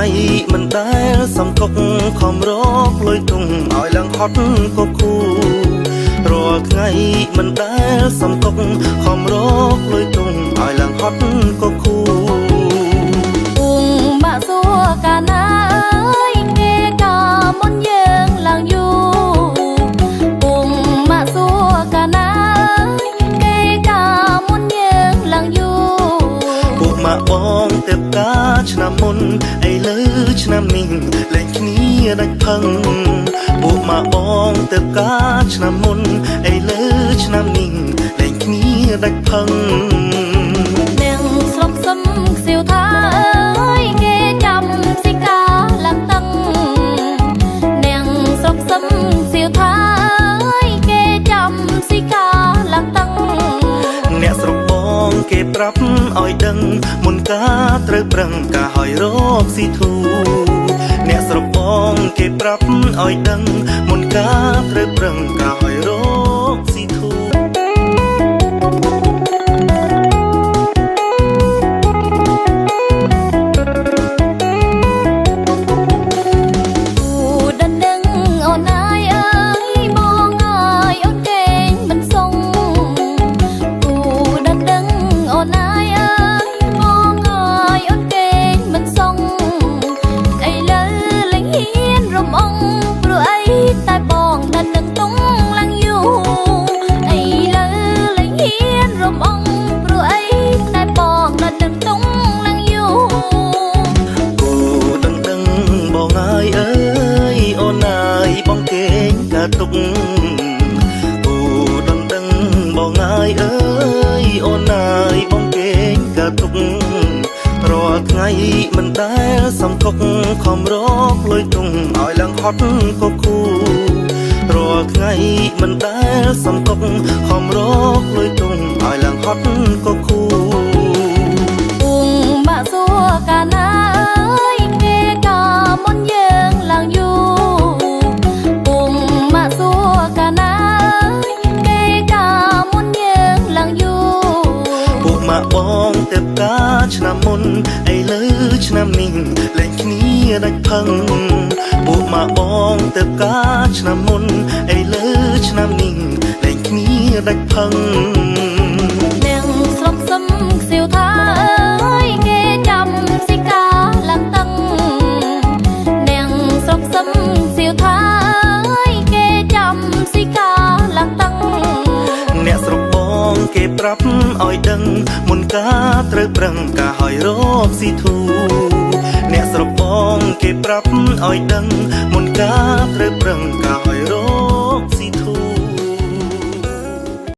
មិនដែលសំកុកខំរកលុយទុំឲ្យឡើងហត់ក៏គូរាល់ថ្ងៃមិនដែលសំកុកខំរកលុយទុំឲ្យឡើងហត់ក៏គូពុងបាក់សួរកាលណាអើយគេក៏មុនយើងឡើងយូរពុងបាក់សួរកាលណាគេក៏មុនយើងឡើងយូរពួកម៉ាក់បងទៅការឆ្នាំមុនឥឡូវឆ្នាំនេះលែងគ្នាដាច់ផឹងពួកម៉ាក់បងទៅការឆ្នាំមុនឥឡូវឆ្នាំនេះលែងគ្នាដាច់ផឹងនាងស្រុកសឹមខ្សៀវថាអើយគេចាំសិកាឡើងតឹងនាងស្រុកសឹមខ្សៀវថាអើយគេចាំសិកាឡើងតឹងអ្នកស្រុកបងគេប្រាប់ឲ្យដឹងមុនការត្រូវប្រឹងការហើយរកស៊ីធូអ្នកស្រុកបងគេប្រាប់ឲ្យដឹងមុនការត្រូវប្រឹងការហើយរកស៊ីធូទុកគូដណ្ដឹងបងអើយអើយអូនអើយបងគេងក៏ទុករាល់ថ្ងៃមិនដែលសំកុកខំរកលុយទុំឲ្យឡើងហត់ក៏គូរាល់ថ្ងៃមិនដែលសំកុកខំរកលុយទុំឲ្យឡើងហត់ក៏គូពុងបាក់សួរកាលណាអើយគេក៏មុនយើងឡើងយូរបងទៅការឆ្នាំមុនឥឡូវឆ្នាំនេះលែងគ្នាដាច់ផឹងពួកម៉ាក់បងទៅការឆ្នាំមុនឥឡូវឆ្នាំនេះលែងគ្នាដាច់ផឹងនាងស្រុកសឹមខ្សៀវថាអើយគេចាំសិកាឡើងតឹងនាងស្រុកសឹមខ្សៀវថាអើយគេចាំសិកាឡើងតឹងអ្នកស្រុកបងគេប្រាប់ឲ្យដឹងមុនការត្រូវប្រឹងការហើយរកស៊ីធូអ្នកស្រុកបងគេប្រាប់ឲ្យដឹងមុនការត្រូវប្រឹង